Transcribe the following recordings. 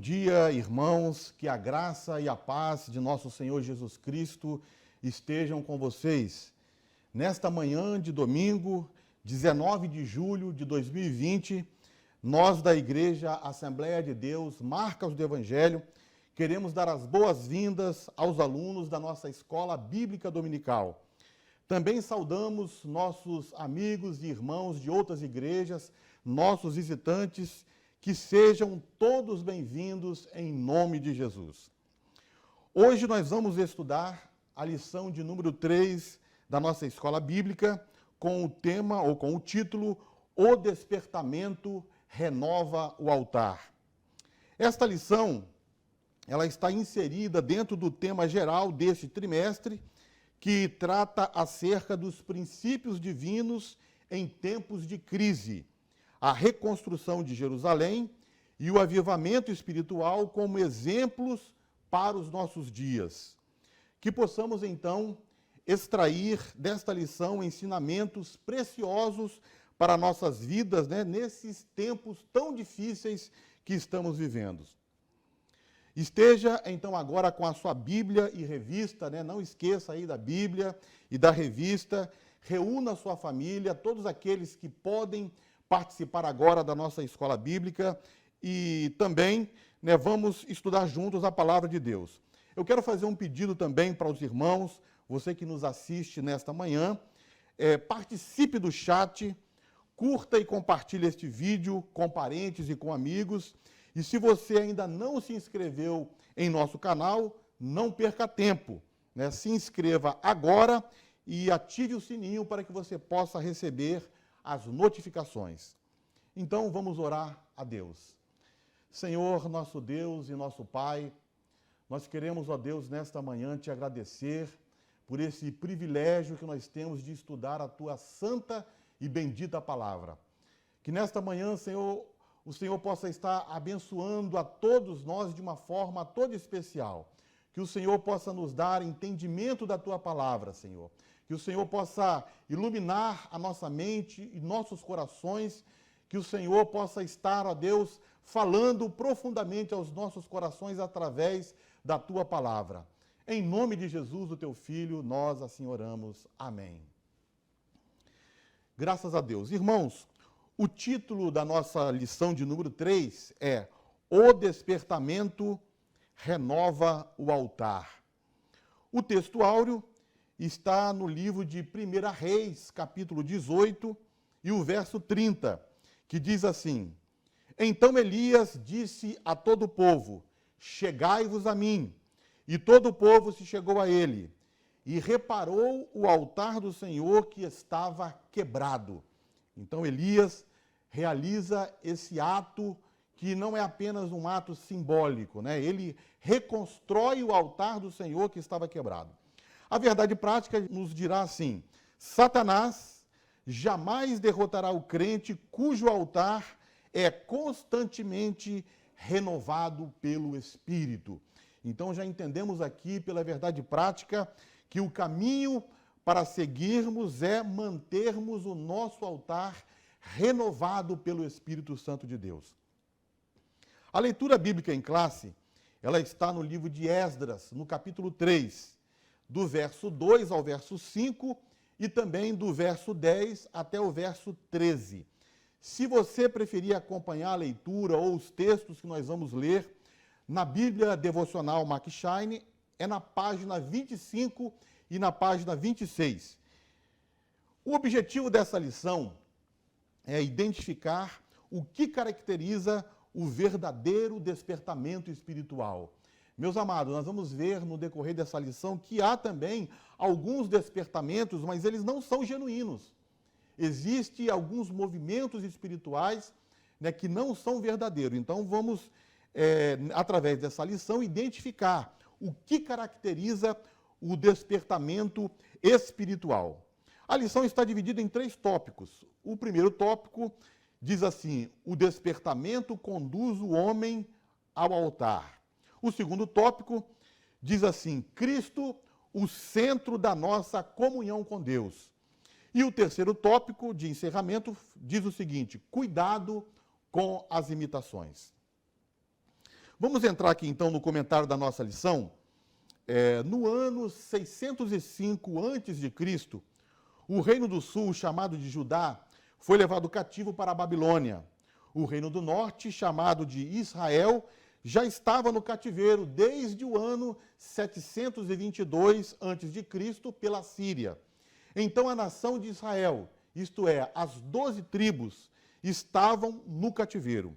dia, irmãos, que a graça e a paz de nosso Senhor Jesus Cristo estejam com vocês. Nesta manhã de domingo, 19 de julho de 2020, nós da Igreja Assembleia de Deus, Marcas do Evangelho, queremos dar as boas-vindas aos alunos da nossa Escola Bíblica Dominical. Também saudamos nossos amigos e irmãos de outras igrejas, nossos visitantes, que sejam todos bem-vindos em nome de Jesus. Hoje nós vamos estudar a lição de número 3 da nossa escola bíblica com o tema ou com o título O Despertamento Renova o Altar. Esta lição, ela está inserida dentro do tema geral deste trimestre, que trata acerca dos princípios divinos em tempos de crise, a reconstrução de Jerusalém e o avivamento espiritual como exemplos para os nossos dias. Que possamos, então, extrair desta lição ensinamentos preciosos para nossas vidas, nesses tempos tão difíceis que estamos vivendo. Esteja, então, agora com a sua Bíblia e revista, não esqueça aí da Bíblia e da revista, reúna a sua família, todos aqueles que podem participar agora da nossa escola bíblica e também vamos estudar juntos a palavra de Deus. Eu quero fazer um pedido também para os irmãos, você que nos assiste nesta manhã, participe do chat, curta e compartilhe este vídeo com parentes e com amigos. E se você ainda não se inscreveu em nosso canal, não perca tempo, se inscreva agora e ative o sininho para que você possa receber as notificações. Então vamos orar a Deus. Senhor, nosso Deus e nosso Pai, nós queremos, ó Deus, nesta manhã te agradecer por esse privilégio que nós temos de estudar a tua santa e bendita palavra. Que nesta manhã, Senhor, o Senhor possa estar abençoando a todos nós de uma forma toda especial. Que o Senhor possa nos dar entendimento da tua palavra, Senhor. Que o Senhor possa iluminar a nossa mente e nossos corações, que o Senhor possa estar, ó Deus, falando profundamente aos nossos corações através da tua palavra. Em nome de Jesus, o teu Filho, nós assim oramos. Amém. Graças a Deus. Irmãos, o título da nossa lição de número 3 é O Despertamento Renova o Altar. O texto áureo está no livro de 1 Reis, capítulo 18, e o verso 30, que diz assim: Então Elias disse a todo o povo, chegai-vos a mim. E todo o povo se chegou a ele, e reparou o altar do Senhor que estava quebrado. Então Elias realiza esse ato que não é apenas um ato simbólico, Ele reconstrói o altar do Senhor que estava quebrado. A verdade prática nos dirá assim: Satanás jamais derrotará o crente cujo altar é constantemente renovado pelo Espírito. Então já entendemos aqui, pela verdade prática, que o caminho para seguirmos é mantermos o nosso altar renovado pelo Espírito Santo de Deus. A leitura bíblica em classe, ela está no livro de Esdras, no capítulo 3, do verso 2 ao verso 5 e também do verso 10 até o verso 13. Se você preferir acompanhar a leitura ou os textos que nós vamos ler, na Bíblia Devocional Macshine, é na página 25 e na página 26. O objetivo dessa lição é identificar o que caracteriza o verdadeiro despertamento espiritual. Meus amados, nós vamos ver no decorrer dessa lição que há também alguns despertamentos, mas eles não são genuínos. Existem alguns movimentos espirituais que não são verdadeiros. Então vamos, através dessa lição, identificar o que caracteriza o despertamento espiritual. A lição está dividida em 3 tópicos. O primeiro tópico diz assim: o despertamento conduz o homem ao altar. O segundo tópico diz assim: Cristo, o centro da nossa comunhão com Deus. E o terceiro tópico de encerramento diz o seguinte: cuidado com as imitações. Vamos entrar aqui então no comentário da nossa lição. No ano 605 a.C., o reino do sul, chamado de Judá, foi levado cativo para a Babilônia. O reino do norte, chamado de Israel, já estava no cativeiro desde o ano 722 a.C. pela Síria. Então a nação de Israel, isto é, as 12 tribos, estavam no cativeiro.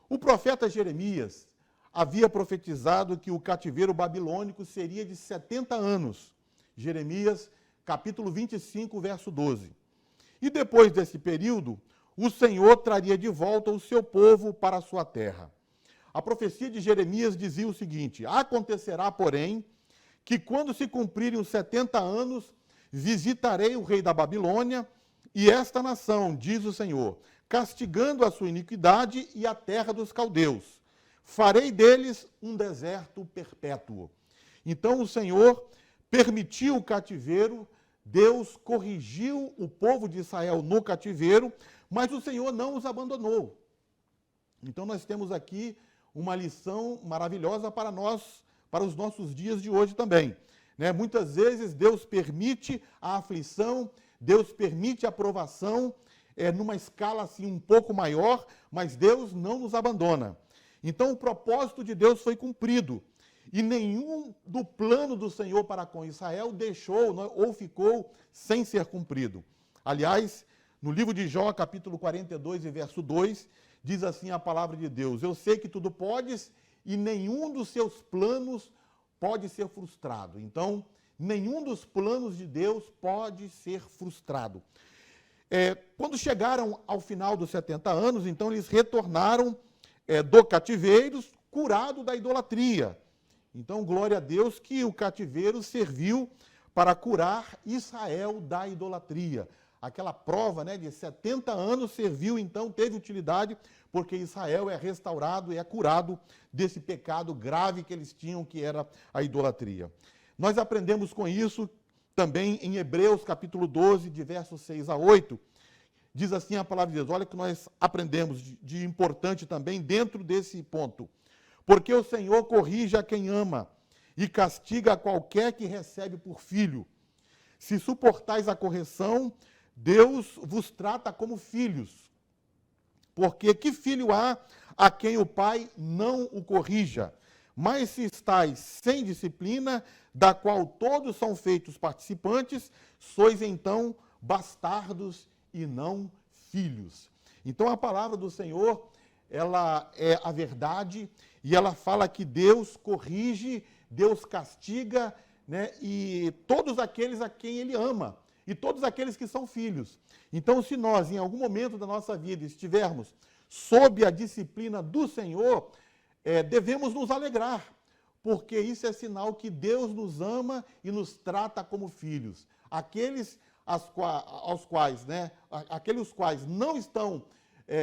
O profeta Jeremias havia profetizado que o cativeiro babilônico seria de 70 anos. Jeremias, capítulo 25, verso 12. E depois desse período, o Senhor traria de volta o seu povo para a sua terra. A profecia de Jeremias dizia o seguinte: acontecerá, porém, que quando se cumprirem os 70 anos, visitarei o rei da Babilônia e esta nação, diz o Senhor, castigando a sua iniquidade e a terra dos caldeus. Farei deles um deserto perpétuo. Então o Senhor permitiu o cativeiro, Deus corrigiu o povo de Israel no cativeiro, mas o Senhor não os abandonou. Então nós temos aqui uma lição maravilhosa para nós, para os nossos dias de hoje também. Muitas vezes Deus permite a aflição, Deus permite a provação, numa escala assim um pouco maior, mas Deus não nos abandona. Então o propósito de Deus foi cumprido. E nenhum do plano do Senhor para com Israel deixou ou ficou sem ser cumprido. Aliás, no livro de Jó, capítulo 42 e verso 2, diz assim a palavra de Deus: eu sei que tudo podes e nenhum dos seus planos pode ser frustrado. Então, nenhum dos planos de Deus pode ser frustrado. Quando chegaram ao final dos 70 anos, então eles retornaram do cativeiro, curado da idolatria. Então, glória a Deus que o cativeiro serviu para curar Israel da idolatria. Aquela prova de 70 anos serviu, então, teve utilidade, porque Israel é restaurado e é curado desse pecado grave que eles tinham, que era a idolatria. Nós aprendemos com isso também em Hebreus, capítulo 12, de versos 6 a 8. Diz assim a palavra de Deus, olha que nós aprendemos de importante também dentro desse ponto. Porque o Senhor corrige a quem ama e castiga a qualquer que recebe por filho. Se suportais a correção, Deus vos trata como filhos. Porque que filho há a quem o pai não o corrija? Mas se estáis sem disciplina, da qual todos são feitos participantes, sois então bastardos e não filhos. Então a palavra do Senhor, ela é a verdade, e ela fala que Deus corrige, Deus castiga, e todos aqueles a quem Ele ama, e todos aqueles que são filhos. Então, se nós, em algum momento da nossa vida, estivermos sob a disciplina do Senhor, devemos nos alegrar, porque isso é sinal que Deus nos ama e nos trata como filhos. Aqueles aqueles quais não estão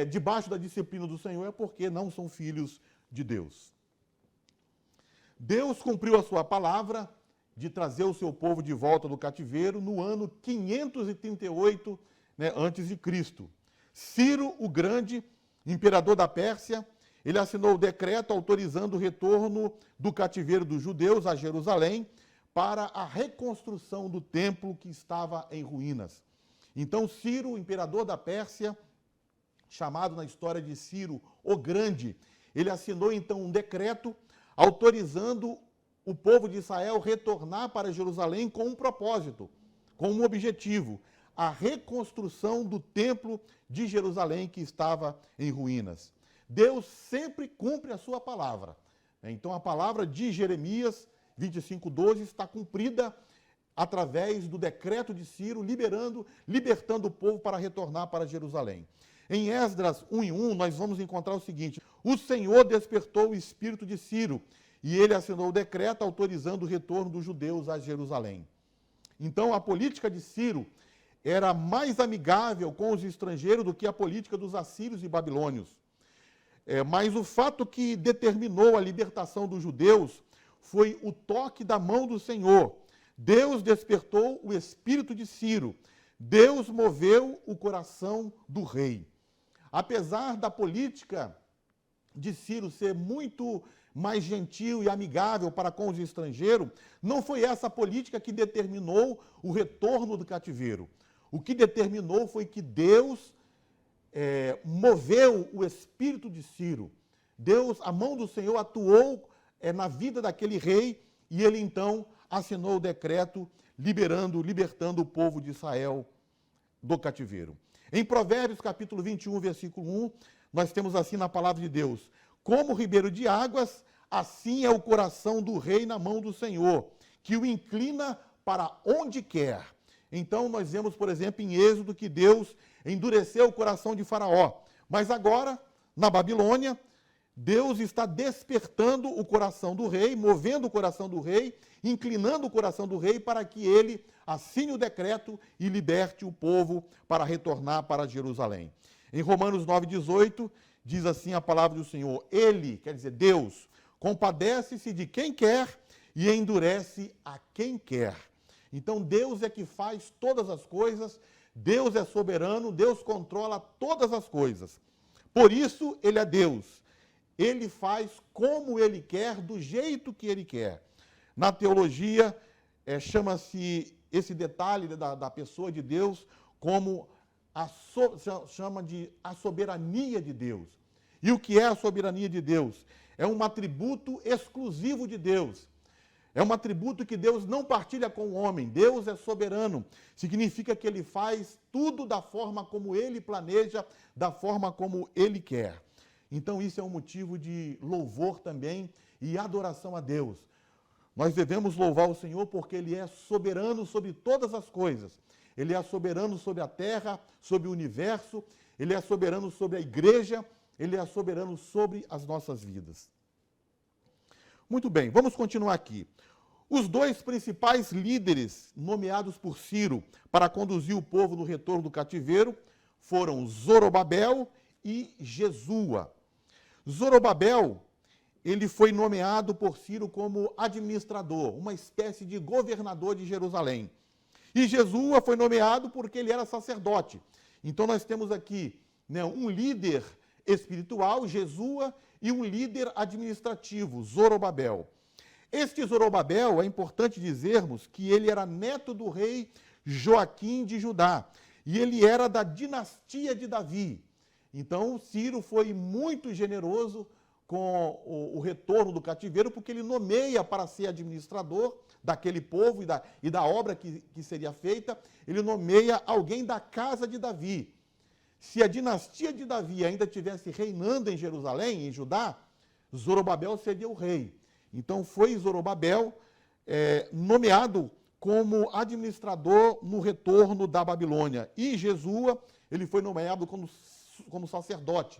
debaixo da disciplina do Senhor é porque não são filhos de Deus. Deus cumpriu a sua palavra de trazer o seu povo de volta do cativeiro no ano 538 antes de Cristo. Ciro o Grande, imperador da Pérsia, ele assinou o decreto autorizando o retorno do cativeiro dos judeus a Jerusalém para a reconstrução do templo que estava em ruínas. Então Ciro, o imperador da Pérsia, chamado na história de Ciro o Grande, ele assinou então um decreto autorizando o povo de Israel retornar para Jerusalém com um propósito, com um objetivo, a reconstrução do templo de Jerusalém que estava em ruínas. Deus sempre cumpre a sua palavra. Então a palavra de Jeremias 25:12 está cumprida através do decreto de Ciro, libertando o povo para retornar para Jerusalém. Em Esdras 1:1, nós vamos encontrar o seguinte: o Senhor despertou o espírito de Ciro, e ele assinou o decreto autorizando o retorno dos judeus a Jerusalém. Então, a política de Ciro era mais amigável com os estrangeiros do que a política dos assírios e babilônios. Mas o fato que determinou a libertação dos judeus foi o toque da mão do Senhor. Deus despertou o espírito de Ciro. Deus moveu o coração do rei. Apesar da política de Ciro ser muito mais gentil e amigável para com os estrangeiros, não foi essa a política que determinou o retorno do cativeiro. O que determinou foi que Deus moveu o espírito de Ciro. Deus, a mão do Senhor atuou na vida daquele rei e ele então assinou o decreto libertando o povo de Israel do cativeiro. Em Provérbios, capítulo 21, versículo 1, nós temos assim na palavra de Deus: como ribeiro de águas, assim é o coração do rei na mão do Senhor, que o inclina para onde quer. Então, nós vemos, por exemplo, em Êxodo, que Deus endureceu o coração de Faraó. Mas agora, na Babilônia, Deus está despertando o coração do rei, movendo o coração do rei, inclinando o coração do rei para que ele assine o decreto e liberte o povo para retornar para Jerusalém. Em Romanos 9,18, diz assim a palavra do Senhor: Ele, quer dizer, Deus, compadece-se de quem quer e endurece a quem quer. Então, Deus é que faz todas as coisas, Deus é soberano, Deus controla todas as coisas. Por isso, Ele é Deus. Ele faz como Ele quer, do jeito que Ele quer. Na teologia, chama-se esse detalhe da pessoa de Deus como chama de a soberania de Deus. E o que é a soberania de Deus? É um atributo exclusivo de Deus. É um atributo que Deus não partilha com o homem. Deus é soberano. Significa que Ele faz tudo da forma como Ele planeja, da forma como Ele quer. Então, isso é um motivo de louvor também e adoração a Deus. Nós devemos louvar o Senhor porque Ele é soberano sobre todas as coisas. Ele é soberano sobre a terra, sobre o universo, Ele é soberano sobre a igreja, Ele é soberano sobre as nossas vidas. Muito bem, vamos continuar aqui. Os dois principais líderes nomeados por Ciro para conduzir o povo no retorno do cativeiro foram Zorobabel e Jesua. Zorobabel, ele foi nomeado por Ciro como administrador, uma espécie de governador de Jerusalém. E Jesua foi nomeado porque ele era sacerdote. Então nós temos aqui, um líder espiritual, Jesua, e um líder administrativo, Zorobabel. Este Zorobabel, é importante dizermos que ele era neto do rei Joaquim de Judá, e ele era da dinastia de Davi. Então, Ciro foi muito generoso com o retorno do cativeiro, porque ele nomeia para ser administrador daquele povo e da obra que seria feita, ele nomeia alguém da casa de Davi. Se a dinastia de Davi ainda estivesse reinando em Jerusalém, em Judá, Zorobabel seria o rei. Então foi Zorobabel nomeado como administrador no retorno da Babilônia. E Jesua, ele foi nomeado como sacerdote,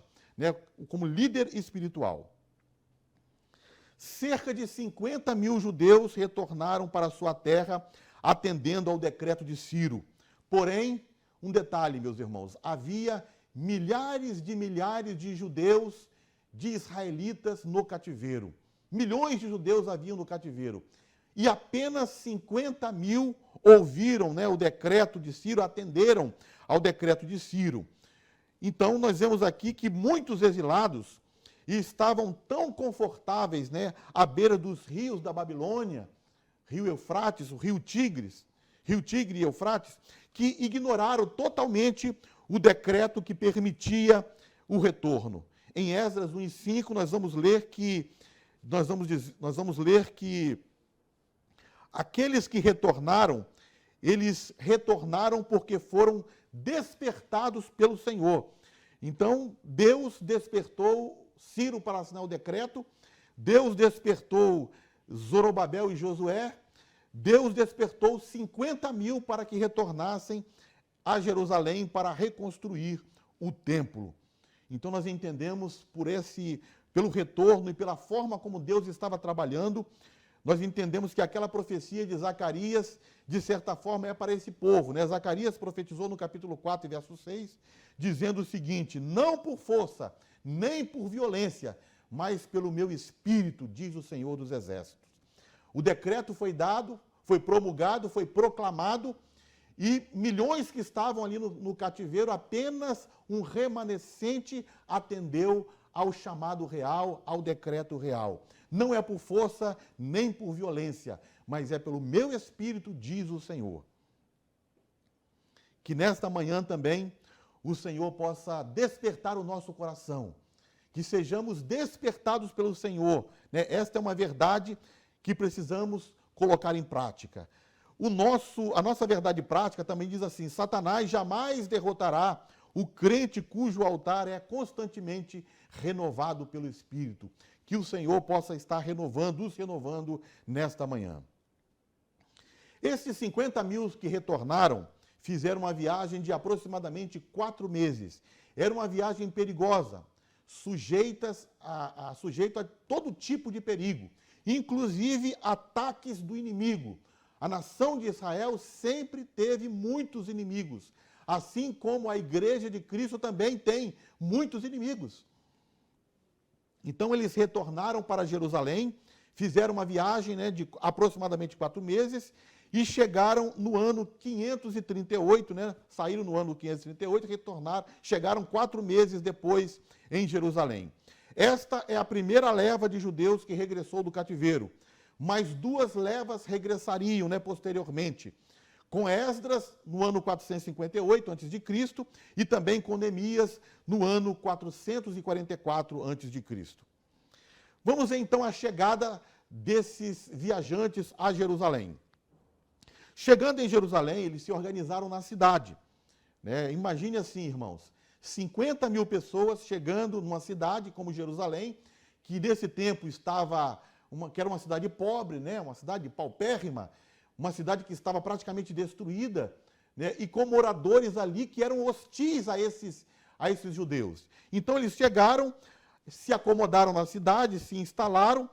como líder espiritual. Cerca de 50 mil judeus retornaram para sua terra, atendendo ao decreto de Ciro. Porém, um detalhe, meus irmãos, havia milhares de judeus, de israelitas no cativeiro. Milhões de judeus haviam no cativeiro. E apenas 50 mil ouviram o decreto de Ciro, atenderam ao decreto de Ciro. Então, nós vemos aqui que muitos exilados estavam tão confortáveis à beira dos rios da Babilônia, rio Eufrates, o rio Tigre e Eufrates, que ignoraram totalmente o decreto que permitia o retorno. Em Esdras 1:5, nós vamos ler que aqueles que retornaram, eles retornaram porque foram despertados pelo Senhor. Então, Deus despertou Ciro para assinar o decreto, Deus despertou Zorobabel e Josué, Deus despertou 50 mil para que retornassem a Jerusalém para reconstruir o templo. Então nós entendemos pelo retorno e pela forma como Deus estava trabalhando, nós entendemos que aquela profecia de Zacarias, de certa forma, é para esse povo. Zacarias profetizou no capítulo 4, verso 6, dizendo o seguinte: não por força, nem por violência, mas pelo meu espírito, diz o Senhor dos Exércitos. O decreto foi dado, foi promulgado, foi proclamado, e milhões que estavam ali no cativeiro, apenas um remanescente atendeu ao chamado real, ao decreto real. Não é por força nem por violência, mas é pelo meu Espírito, diz o Senhor. Que nesta manhã também o Senhor possa despertar o nosso coração, que sejamos despertados pelo Senhor, né? Esta é uma verdade que precisamos colocar em prática. A nossa verdade prática também diz assim: Satanás jamais derrotará o crente cujo altar é constantemente renovado pelo Espírito. Que o Senhor possa estar nos renovando nesta manhã. Esses 50 mil que retornaram fizeram uma viagem de aproximadamente 4 meses. Era uma viagem perigosa, sujeita a todo tipo de perigo, inclusive ataques do inimigo. A nação de Israel sempre teve muitos inimigos, assim como a igreja de Cristo também tem muitos inimigos. Então eles retornaram para Jerusalém, fizeram uma viagem, né, de aproximadamente 4 meses e chegaram no ano 538, né, saíram no ano 538, chegaram 4 meses depois em Jerusalém. Esta é a primeira leva de judeus que regressou do cativeiro, mas 2 levas regressariam, né, posteriormente, com Esdras no ano 458 a.C. e também com Neemias no ano 444 a.C. Vamos ver então a chegada desses viajantes a Jerusalém. Chegando em Jerusalém, eles se organizaram na cidade, né? Imagine assim, irmãos, 50 mil pessoas chegando numa cidade como Jerusalém, que nesse tempo que era uma cidade pobre, né? Uma cidade paupérrima, uma cidade que estava praticamente destruída, né? E com moradores ali que eram hostis a esses judeus. Então eles chegaram, se acomodaram na cidade, se instalaram,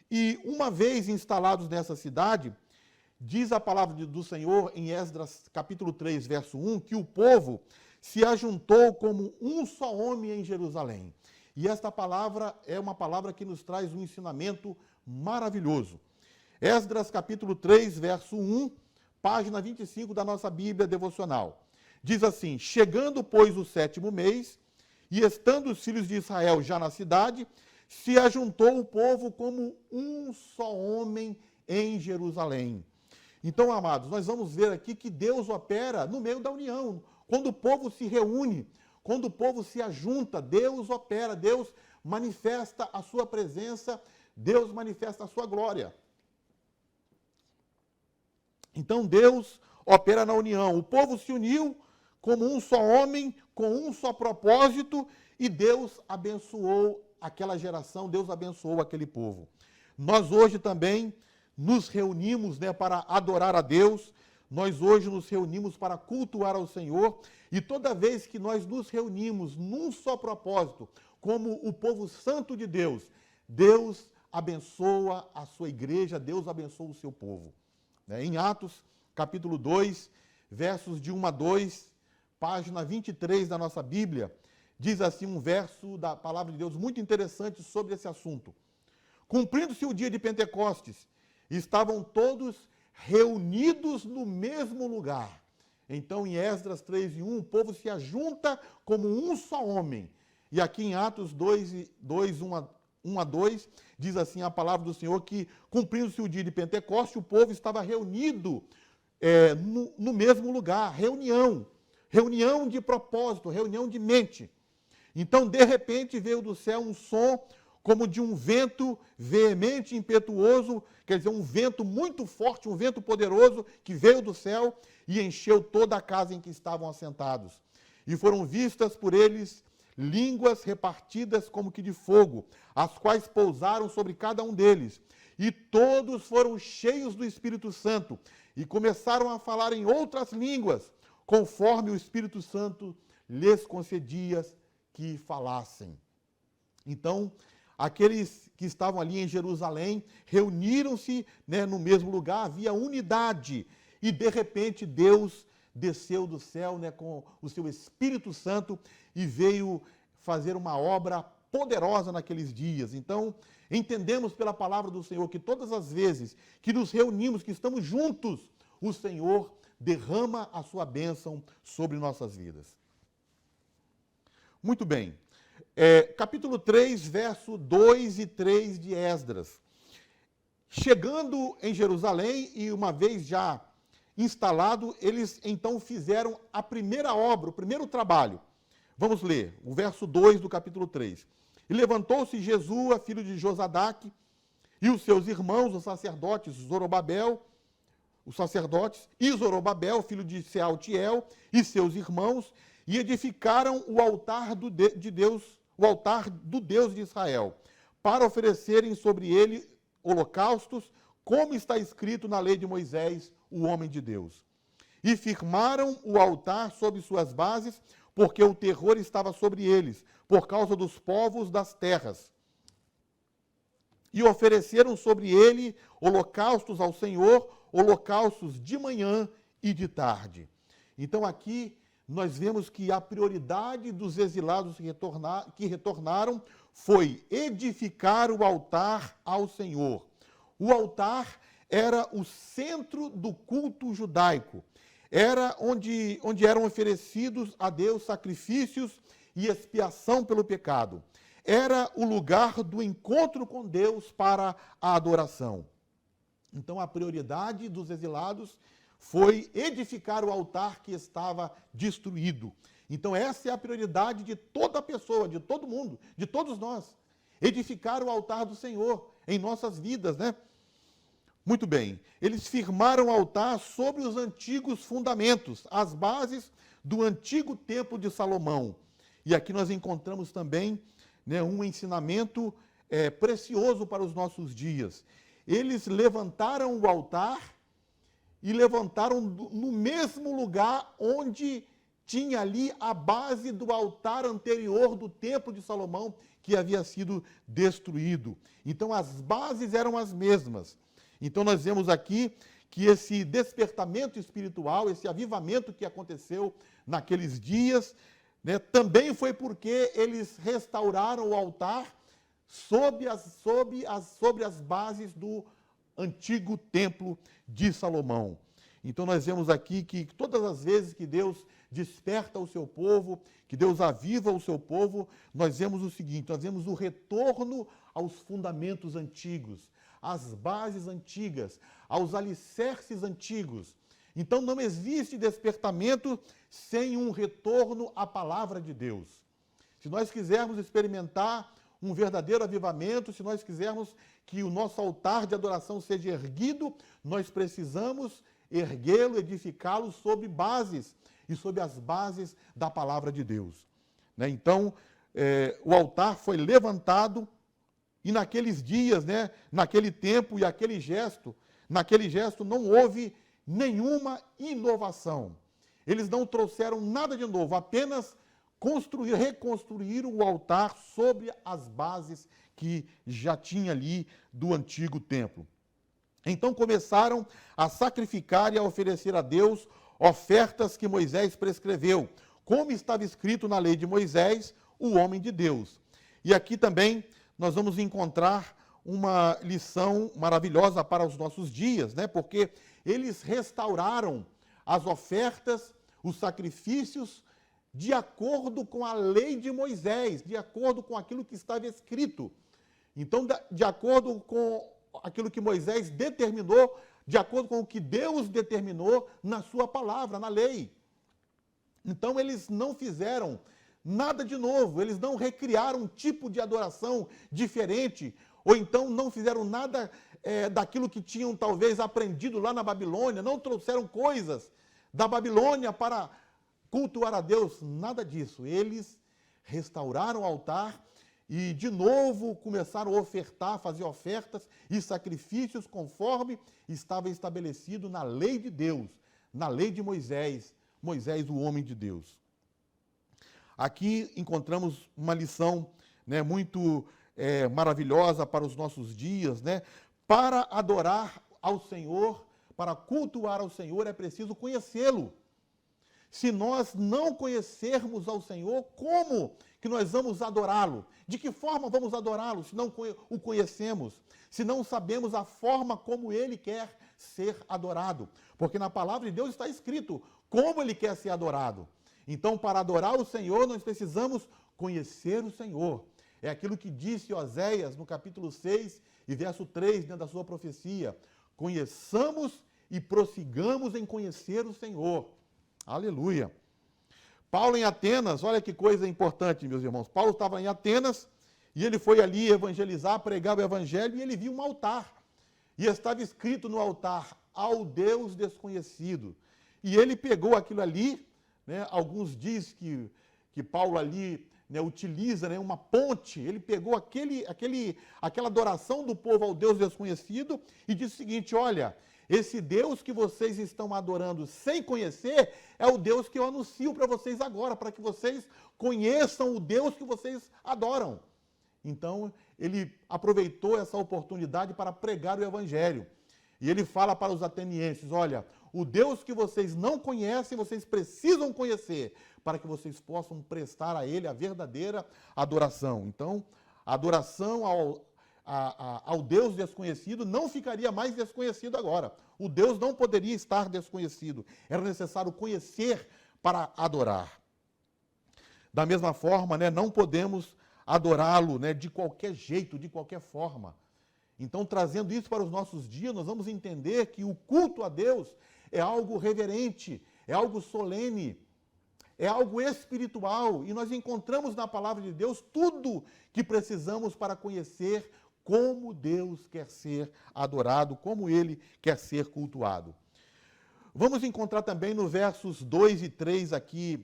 e uma vez instalados nessa cidade, diz a palavra do Senhor em Esdras capítulo 3, verso 1, que o povo se ajuntou como um só homem em Jerusalém. E esta palavra é uma palavra que nos traz um ensinamento maravilhoso. Esdras capítulo 3, verso 1, página 25 da nossa Bíblia devocional. Diz assim: chegando, pois, o 7º mês, e estando os filhos de Israel já na cidade, se ajuntou o povo como um só homem em Jerusalém. Então, amados, nós vamos ver aqui que Deus opera no meio da união. Quando o povo se reúne, quando o povo se ajunta, Deus opera, Deus manifesta a sua presença, Deus manifesta a sua glória. Então, Deus opera na união. O povo se uniu como um só homem, com um só propósito, e Deus abençoou aquela geração, Deus abençoou aquele povo. Nós hoje também nos reunimos, né, para adorar a Deus, nós hoje nos reunimos para cultuar ao Senhor, e toda vez que nós nos reunimos num só propósito, como o povo santo de Deus, Deus abençoa a sua igreja, Deus abençoa o seu povo. Em Atos, capítulo 2, versos de 1 a 2, página 23 da nossa Bíblia, diz assim um verso da palavra de Deus muito interessante sobre esse assunto. Cumprindo-se o dia de Pentecostes, estavam todos reunidos no mesmo lugar. Então, em Esdras 3 e 1, o povo se ajunta como um só homem. E aqui em Atos 1 a 2, diz assim a palavra do Senhor que, cumprindo-se o dia de Pentecostes, o povo estava reunido no mesmo lugar, reunião de propósito, reunião de mente. Então, de repente, veio do céu um som como de um vento veemente, impetuoso, quer dizer, um vento muito forte, um vento poderoso que veio do céu e encheu toda a casa em que estavam assentados. E foram vistas por eles línguas repartidas como que de fogo, as quais pousaram sobre cada um deles. E todos foram cheios do Espírito Santo e começaram a falar em outras línguas, conforme o Espírito Santo lhes concedia que falassem. Então, aqueles que estavam ali em Jerusalém reuniram-se, né, no mesmo lugar, havia unidade. E, de repente, Deus desceu do céu, né, com o seu Espírito Santo e veio fazer uma obra poderosa naqueles dias. Então, entendemos pela palavra do Senhor que todas as vezes que nos reunimos, que estamos juntos, o Senhor derrama a sua bênção sobre nossas vidas. Muito bem. Capítulo 3, verso 2 e 3 de Esdras. Chegando em Jerusalém e uma vez já instalado, eles então fizeram a primeira obra, o primeiro trabalho. Vamos ler o verso 2 do capítulo 3. E levantou-se Jesua, filho de Josadaque, e os seus irmãos, os sacerdotes, Zorobabel, e Zorobabel, filho de Sealtiel, e seus irmãos, e edificaram o altar do Deus de Israel, para oferecerem sobre ele holocaustos, como está escrito na lei de Moisés, o homem de Deus. E firmaram o altar sobre suas bases, porque o terror estava sobre eles, por causa dos povos das terras. E ofereceram sobre ele holocaustos ao Senhor, holocaustos de manhã e de tarde. Então aqui nós vemos que a prioridade dos exilados que retornaram foi edificar o altar ao Senhor. O altar era o centro do culto judaico. Era onde eram oferecidos a Deus sacrifícios e expiação pelo pecado. Era o lugar do encontro com Deus para a adoração. Então a prioridade dos exilados foi edificar o altar que estava destruído. Então essa é a prioridade de toda pessoa, de todo mundo, de todos nós. Edificar o altar do Senhor em nossas vidas, né? Muito bem. Eles firmaram o altar sobre os antigos fundamentos, as bases do antigo templo de Salomão. E aqui nós encontramos também, né, um ensinamento precioso para os nossos dias. Eles levantaram o altar e levantaram no mesmo lugar onde tinha ali a base do altar anterior do templo de Salomão, que havia sido destruído. Então as bases eram as mesmas. Então nós vemos aqui que esse despertamento espiritual, esse avivamento que aconteceu naqueles dias, né, também foi porque eles restauraram o altar sobre as bases do antigo templo de Salomão. Então nós vemos aqui que todas as vezes que Deus desperta o seu povo, que Deus aviva o seu povo, nós vemos o seguinte, nós vemos o retorno aos fundamentos antigos, às bases antigas, aos alicerces antigos. Então não existe despertamento sem um retorno à palavra de Deus. Se nós quisermos experimentar um verdadeiro avivamento, se nós quisermos que o nosso altar de adoração seja erguido, nós precisamos erguê-lo, edificá-lo sobre bases, e sobre as bases da palavra de Deus. Né? Então, o altar foi levantado, e naqueles dias, né, naquele tempo e naquele gesto não houve nenhuma inovação. Eles não trouxeram nada de novo, apenas reconstruíram o altar sobre as bases que já tinha ali do antigo templo. Então começaram a sacrificar e a oferecer a Deus ofertas que Moisés prescreveu, como estava escrito na lei de Moisés, o homem de Deus. E aqui também nós vamos encontrar uma lição maravilhosa para os nossos dias, né? Porque eles restauraram as ofertas, os sacrifícios, de acordo com a lei de Moisés, de acordo com aquilo que estava escrito. Então, de acordo com aquilo que Moisés determinou, de acordo com o que Deus determinou na sua palavra, na lei. Então, eles não fizeram nada de novo, eles não recriaram um tipo de adoração diferente, ou então não fizeram nada daquilo que tinham talvez aprendido lá na Babilônia, não trouxeram coisas da Babilônia para cultuar a Deus, nada disso. Eles restauraram o altar e de novo começaram a ofertar, fazer ofertas e sacrifícios conforme estava estabelecido na lei de Deus, na lei de Moisés, Moisés, o homem de Deus. Aqui encontramos uma lição, né, muito maravilhosa para os nossos dias, né? Para adorar ao Senhor, para cultuar ao Senhor, é preciso conhecê-lo. Se nós não conhecermos ao Senhor, como que nós vamos adorá-lo? De que forma vamos adorá-lo se não o conhecemos? Se não sabemos a forma como ele quer ser adorado? Porque na palavra de Deus está escrito como ele quer ser adorado. Então, para adorar o Senhor, nós precisamos conhecer o Senhor. É aquilo que disse Oséias no capítulo 6 e verso 3, dentro da sua profecia. Conheçamos e prossigamos em conhecer o Senhor. Aleluia. Paulo em Atenas, olha que coisa importante, meus irmãos. Paulo estava em Atenas e ele foi ali evangelizar, pregar o evangelho, e ele viu um altar. E estava escrito no altar, ao Deus desconhecido. E ele pegou aquilo ali, né, alguns dizem que Paulo ali, né, utiliza, né, uma ponte. Ele pegou aquela adoração do povo ao Deus desconhecido e disse o seguinte: olha, esse Deus que vocês estão adorando sem conhecer é o Deus que eu anuncio para vocês agora, para que vocês conheçam o Deus que vocês adoram. Então, ele aproveitou essa oportunidade para pregar o evangelho. E ele fala para os atenienses: olha, o Deus que vocês não conhecem, vocês precisam conhecer, para que vocês possam prestar a ele a verdadeira adoração. Então, a adoração ao Deus desconhecido não ficaria mais desconhecido agora. O Deus não poderia estar desconhecido. Era necessário conhecer para adorar. Da mesma forma, né, não podemos adorá-lo, né, de qualquer jeito, de qualquer forma. Então, trazendo isso para os nossos dias, nós vamos entender que o culto a Deus é algo reverente, é algo solene, é algo espiritual. E nós encontramos na palavra de Deus tudo que precisamos para conhecer como Deus quer ser adorado, como Ele quer ser cultuado. Vamos encontrar também no versos 2 e 3 aqui,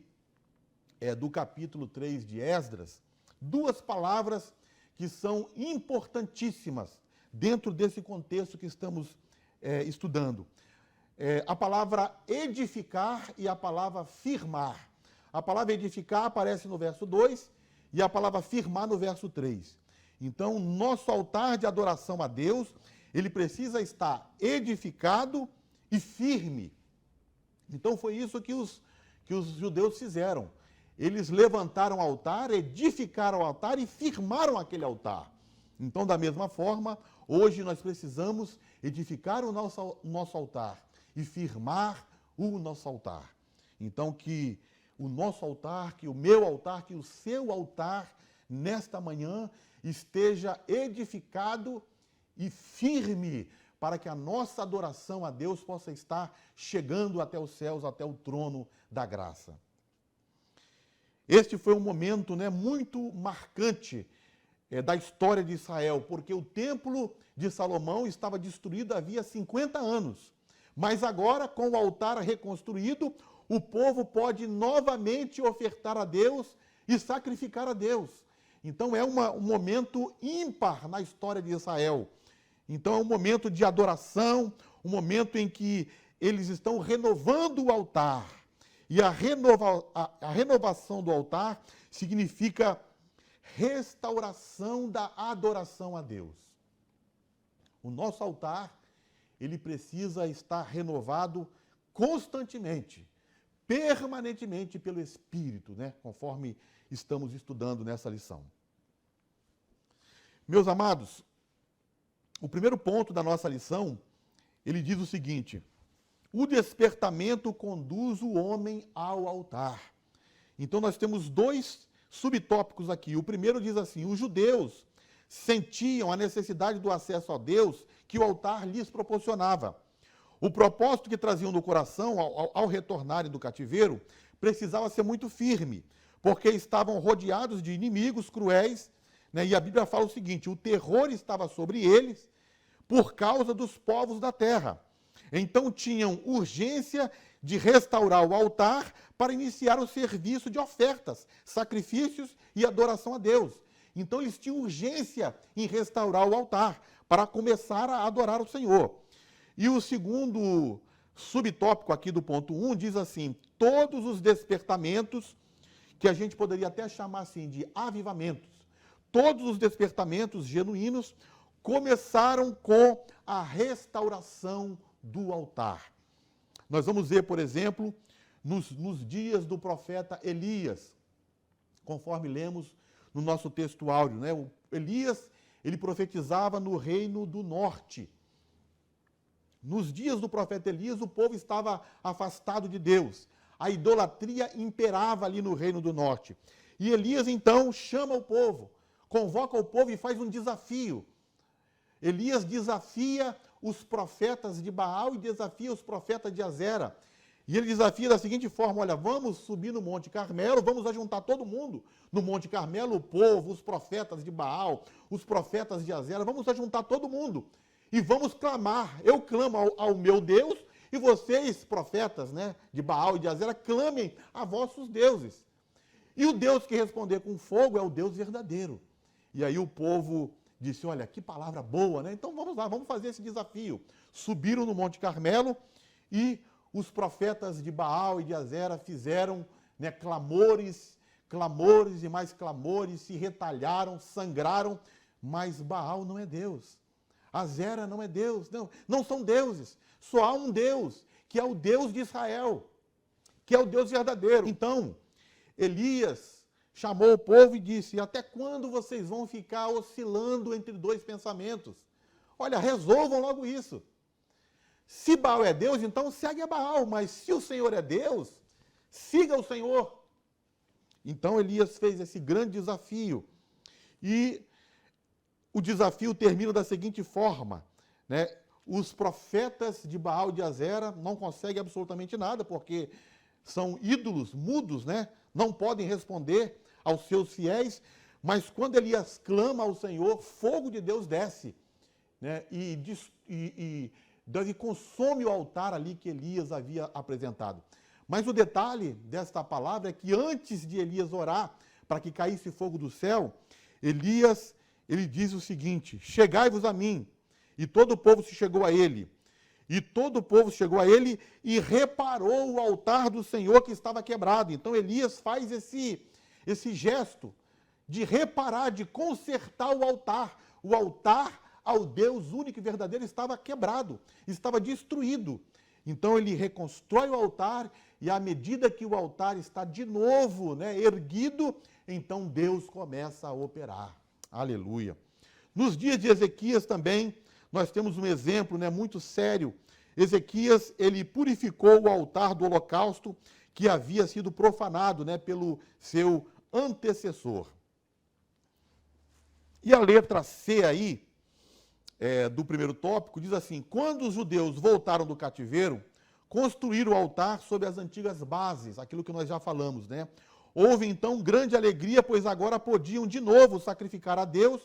do capítulo 3 de Esdras, duas palavras que são importantíssimas dentro desse contexto que estamos estudando. A palavra edificar e a palavra firmar. A palavra edificar aparece no verso 2 e a palavra firmar no verso 3. Então, nosso altar de adoração a Deus, ele precisa estar edificado e firme. Então, foi isso que os judeus fizeram. Eles levantaram o altar, edificaram o altar e firmaram aquele altar. Então, da mesma forma, hoje nós precisamos edificar o nosso altar e firmar o nosso altar. Então, que o nosso altar, que o meu altar, que o seu altar, nesta manhã, esteja edificado e firme, para que a nossa adoração a Deus possa estar chegando até os céus, até o trono da graça. Este foi um momento, né, muito marcante da história de Israel, porque o templo de Salomão estava destruído havia 50 anos. Mas agora, com o altar reconstruído, o povo pode novamente ofertar a Deus e sacrificar a Deus. Então é um momento ímpar na história de Israel. Então é um momento de adoração, um momento em que eles estão renovando o altar. E a renovação do altar significa restauração da adoração a Deus. O nosso altar, ele precisa estar renovado constantemente, permanentemente pelo Espírito, né? Conforme estamos estudando nessa lição. Meus amados, o primeiro ponto da nossa lição, ele diz o seguinte: o despertamento conduz o homem ao altar. Então nós temos dois subtópicos aqui. O primeiro diz assim: os judeus sentiam a necessidade do acesso a Deus que o altar lhes proporcionava. O propósito que traziam no coração ao retornarem do cativeiro precisava ser muito firme, porque estavam rodeados de inimigos cruéis, né? E a Bíblia fala o seguinte: o terror estava sobre eles por causa dos povos da terra. Então tinham urgência de restaurar o altar para iniciar o serviço de ofertas, sacrifícios e adoração a Deus. Então eles tinham urgência em restaurar o altar para começar a adorar o Senhor. E o segundo subtópico aqui do ponto 1 diz assim: todos os despertamentos, que a gente poderia até chamar assim de avivamentos, todos os despertamentos genuínos começaram com a restauração do altar. Nós vamos ver, por exemplo, nos dias do profeta Elias, conforme lemos no nosso texto áudio, né? O Elias, ele profetizava no reino do norte. Nos dias do profeta Elias, o povo estava afastado de Deus. a idolatria imperava ali no Reino do Norte. E Elias, então, chama o povo, convoca o povo e faz um desafio. Elias desafia os profetas de Baal e desafia os profetas de Azera. E ele desafia da seguinte forma: olha, vamos subir no Monte Carmelo, vamos ajuntar todo mundo no Monte Carmelo, o povo, os profetas de Baal, os profetas de Azera, vamos ajuntar todo mundo e vamos clamar. Eu clamo ao meu Deus e vocês, profetas, né, de Baal e de Azera, clamem a vossos deuses. E o Deus que responder com fogo é o Deus verdadeiro. E aí o povo disse: olha, que palavra boa, né? Então vamos lá, vamos fazer esse desafio. Subiram no Monte Carmelo e os profetas de Baal e de Azera fizeram, né, clamores e mais clamores, se retalharam, sangraram, mas Baal não é Deus. Azera não é Deus, não são deuses. Só há um Deus, que é o Deus de Israel, que é o Deus verdadeiro. Então, Elias chamou o povo e disse: até quando vocês vão ficar oscilando entre dois pensamentos? Olha, resolvam logo isso. Se Baal é Deus, então segue a Baal, mas se o Senhor é Deus, siga o Senhor. Então Elias fez esse grande desafio. E o desafio termina da seguinte forma, né? Os profetas de Baal e de Azera não conseguem absolutamente nada, porque são ídolos mudos, né? Não podem responder aos seus fiéis, mas quando Elias clama ao Senhor, fogo de Deus desce, né? E consome o altar ali que Elias havia apresentado. Mas o detalhe desta palavra é que antes de Elias orar para que caísse fogo do céu, Elias, ele diz o seguinte: chegai-vos a mim. E todo o povo se chegou a ele. E todo o povo chegou a ele e reparou o altar do Senhor que estava quebrado. Então Elias faz esse gesto de reparar, de consertar o altar. O altar ao Deus único e verdadeiro estava quebrado, estava destruído. Então ele reconstrói o altar e à medida que o altar está de novo, né, erguido, então Deus começa a operar. Aleluia. Nos dias de Ezequias também, nós temos um exemplo, né, muito sério. Ezequias, ele purificou o altar do holocausto que havia sido profanado, né, pelo seu antecessor. E a letra C aí, do primeiro tópico, diz assim: quando os judeus voltaram do cativeiro, construíram o altar sobre as antigas bases, aquilo que nós já falamos, né? Houve então grande alegria, pois agora podiam de novo sacrificar a Deus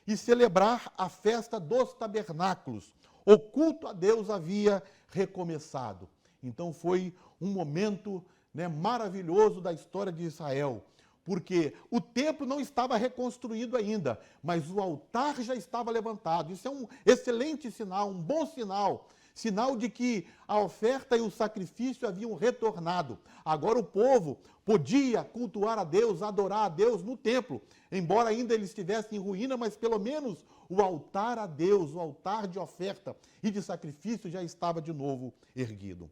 e celebrar a festa dos tabernáculos. O culto a Deus havia recomeçado. Então foi um momento, né, maravilhoso da história de Israel, porque o templo não estava reconstruído ainda, mas o altar já estava levantado. Isso é um excelente sinal, um bom sinal, sinal de que a oferta e o sacrifício haviam retornado. Agora o povo podia cultuar a Deus, adorar a Deus no templo, embora ainda ele estivesse em ruína, mas pelo menos o altar a Deus, o altar de oferta e de sacrifício já estava de novo erguido.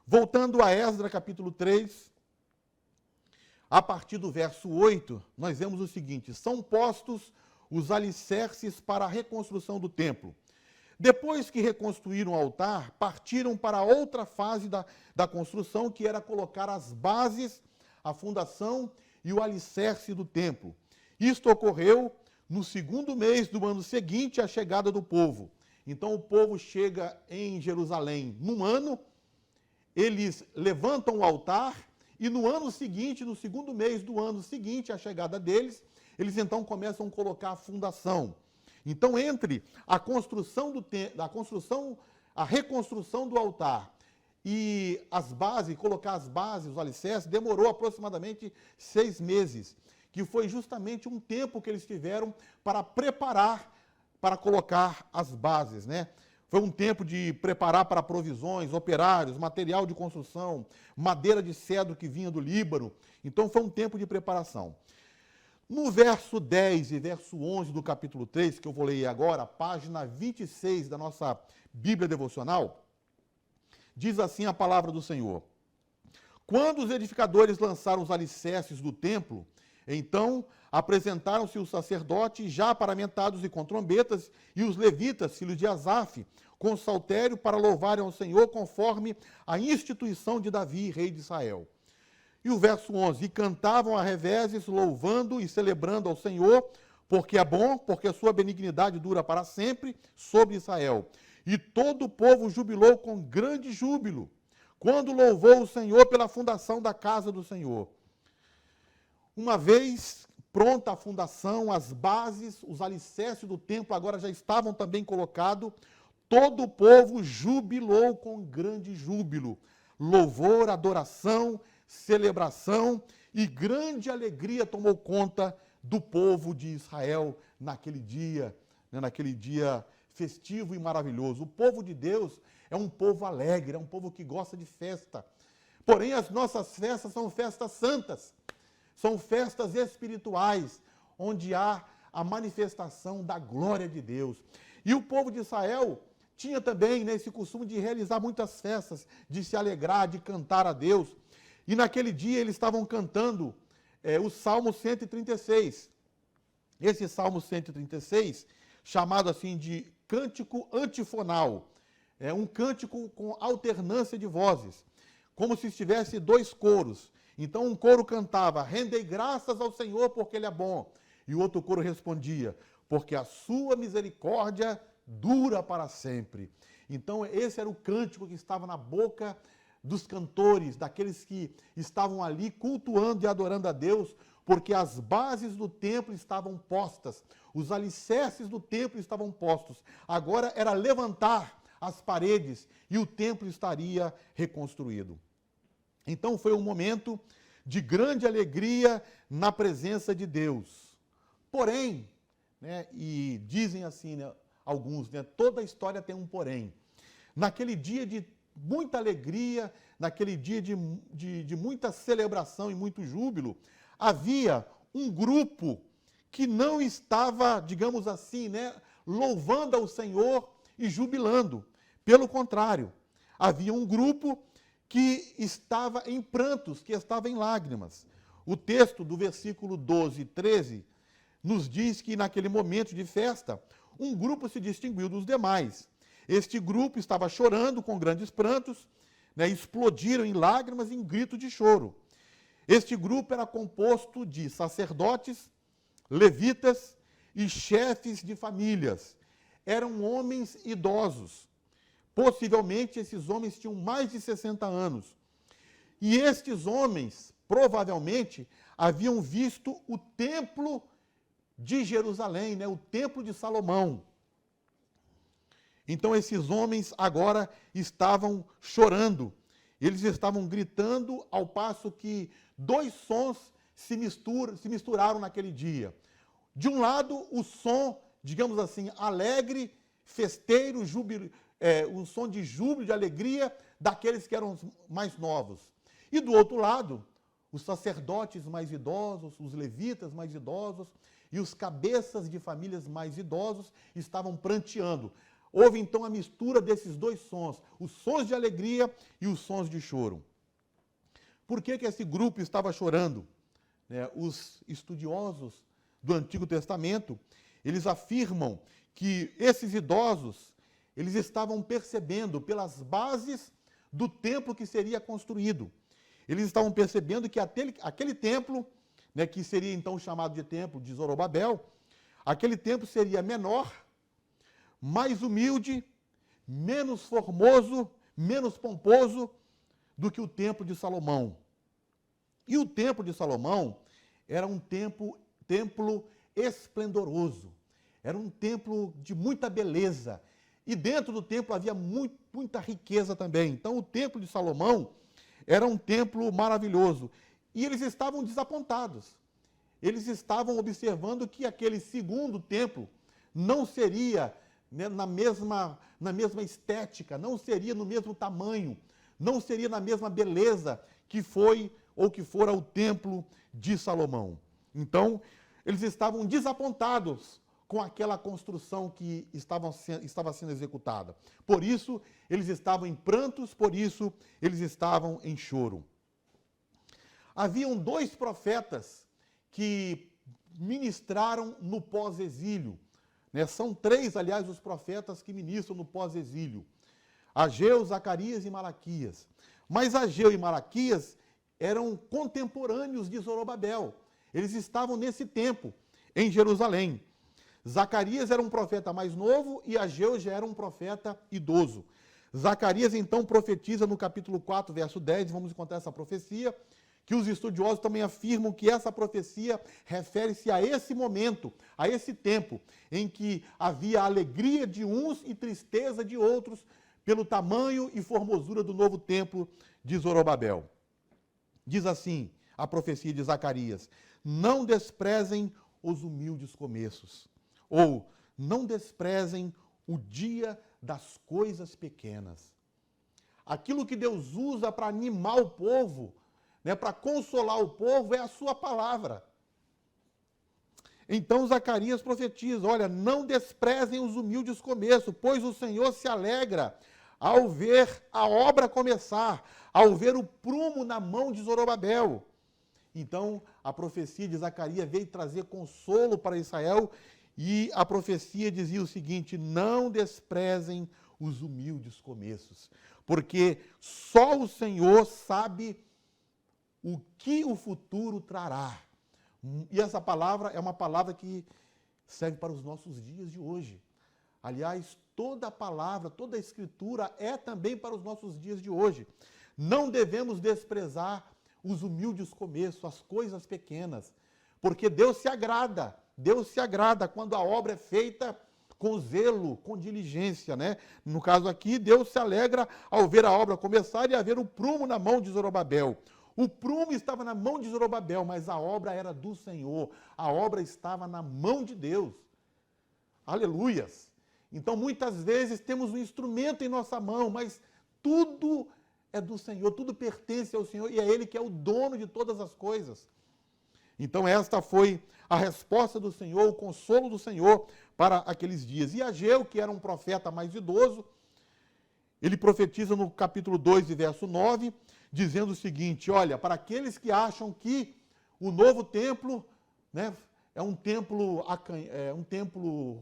Voltando a Esdras capítulo 3, a partir do verso 8, nós vemos o seguinte: são postos os alicerces para a reconstrução do templo. Depois que reconstruíram o altar, partiram para outra fase da construção, que era colocar as bases, a fundação e o alicerce do templo. Isto ocorreu no segundo mês do ano seguinte à chegada do povo. Então o povo chega em Jerusalém num ano, eles levantam o altar, e no ano seguinte, no segundo mês do ano seguinte à chegada deles, eles então começam a colocar a fundação. Então, entre a construção a reconstrução do altar e as bases, colocar as bases, os alicerces, demorou aproximadamente 6 meses, que foi justamente um tempo que eles tiveram para preparar, para colocar as bases, né? Foi um tempo de preparar para provisões, operários, material de construção, madeira de cedro que vinha do Líbano. Então, foi um tempo de preparação. No verso 10 e verso 11 do capítulo 3, que eu vou ler agora, página 26 da nossa Bíblia devocional, diz assim a palavra do Senhor: quando os edificadores lançaram os alicerces do templo, então apresentaram-se os sacerdotes já paramentados e com trombetas, e os levitas, filhos de Asaf, com saltério para louvarem ao Senhor conforme a instituição de Davi, rei de Israel. E o verso 11, e cantavam a reveses, louvando e celebrando ao Senhor, porque é bom, porque a sua benignidade dura para sempre sobre Israel. E todo o povo jubilou com grande júbilo, quando louvou o Senhor pela fundação da casa do Senhor. Uma vez pronta a fundação, as bases, os alicerces do templo agora já estavam também colocados, todo o povo jubilou com grande júbilo. Louvor, adoração, celebração e grande alegria tomou conta do povo de Israel naquele dia festivo e maravilhoso. O povo de Deus é um povo alegre, é um povo que gosta de festa. Porém, as nossas festas são festas santas, são festas espirituais, onde há a manifestação da glória de Deus. E o povo de Israel tinha também esse costume de realizar muitas festas, de se alegrar, de cantar a Deus. E naquele dia eles estavam cantando o Salmo 136. Esse Salmo 136, chamado assim de cântico antifonal, é um cântico com alternância de vozes, como se estivesse dois coros. Então um coro cantava, rendei graças ao Senhor porque Ele é bom. E o outro coro respondia, porque a sua misericórdia dura para sempre. Então esse era o cântico que estava na boca dos cantores, daqueles que estavam ali cultuando e adorando a Deus, porque as bases do templo estavam postas, os alicerces do templo estavam postos. Agora era levantar as paredes e o templo estaria reconstruído. Então foi um momento de grande alegria na presença de Deus. Porém, e dizem assim, alguns, toda a história tem um porém. Naquele dia de muita alegria, naquele dia de muita celebração e muito júbilo, havia um grupo que não estava, digamos assim, louvando ao Senhor e jubilando. Pelo contrário, havia um grupo que estava em prantos, que estava em lágrimas. O texto do versículo 12 e 13 nos diz que naquele momento de festa, um grupo se distinguiu dos demais. Este grupo estava chorando com grandes prantos, explodiram em lágrimas e em grito de choro. Este grupo era composto de sacerdotes, levitas e chefes de famílias. Eram homens idosos. Possivelmente esses homens tinham mais de 60 anos. E estes homens, provavelmente, haviam visto o templo de Jerusalém, o templo de Salomão. Então esses homens agora estavam chorando. Eles estavam gritando ao passo que dois sons se misturaram naquele dia. De um lado, o som, digamos assim, alegre, festeiro, um som de júbilo, de alegria daqueles que eram mais novos. E do outro lado, os sacerdotes mais idosos, os levitas mais idosos e os cabeças de famílias mais idosos estavam pranteando. Houve então a mistura desses dois sons, os sons de alegria e os sons de choro. Por que esse grupo estava chorando? Os estudiosos do Antigo Testamento, eles afirmam que esses idosos, eles estavam percebendo pelas bases do templo que seria construído. Eles estavam percebendo que aquele templo, que seria então chamado de templo de Zorobabel, aquele templo seria menor, mais humilde, menos formoso, menos pomposo do que o templo de Salomão. E o templo de Salomão era um templo esplendoroso, era um templo de muita beleza, e dentro do templo havia muita riqueza também. Então o templo de Salomão era um templo maravilhoso, e eles estavam desapontados. Eles estavam observando que aquele segundo templo não seria na mesma estética, não seria no mesmo tamanho, não seria na mesma beleza que foi ou que fora o templo de Salomão. Então, eles estavam desapontados com aquela construção que estava sendo executada. Por isso, eles estavam em prantos, por isso, eles estavam em choro. Haviam dois profetas que ministraram no pós-exílio, né? São 3, aliás, os profetas que ministram no pós-exílio: Ageu, Zacarias e Malaquias. Mas Ageu e Malaquias eram contemporâneos de Zorobabel. Eles estavam nesse tempo, em Jerusalém. Zacarias era um profeta mais novo e Ageu já era um profeta idoso. Zacarias, então, profetiza no capítulo 4, verso 10, vamos encontrar essa profecia, que os estudiosos também afirmam que essa profecia refere-se a esse momento, a esse tempo, em que havia alegria de uns e tristeza de outros, pelo tamanho e formosura do novo templo de Zorobabel. Diz assim a profecia de Zacarias: não desprezem os humildes começos, ou não desprezem o dia das coisas pequenas. Aquilo que Deus usa para animar o povo, né, para consolar o povo, é a sua palavra. Então Zacarias profetiza: olha, não desprezem os humildes começos, pois o Senhor se alegra ao ver a obra começar, ao ver o prumo na mão de Zorobabel. Então, a profecia de Zacarias veio trazer consolo para Israel, e a profecia dizia o seguinte: não desprezem os humildes começos, porque só o Senhor sabe o que o futuro trará. E essa palavra é uma palavra que serve para os nossos dias de hoje. Aliás, toda a palavra, toda a escritura é também para os nossos dias de hoje. Não devemos desprezar os humildes começos, as coisas pequenas, porque Deus se agrada quando a obra é feita com zelo, com diligência, né? No caso aqui, Deus se alegra ao ver a obra começar e a ver o prumo na mão de Zorobabel. O prumo estava na mão de Zorobabel, mas a obra era do Senhor, a obra estava na mão de Deus. Aleluias! Então, muitas vezes temos um instrumento em nossa mão, mas tudo é do Senhor, tudo pertence ao Senhor, e é Ele que é o dono de todas as coisas. Então, esta foi a resposta do Senhor, o consolo do Senhor para aqueles dias. E Ageu, que era um profeta mais idoso, ele profetiza no capítulo 2, verso 9, dizendo o seguinte: olha, para aqueles que acham que o novo templo, né, é um templo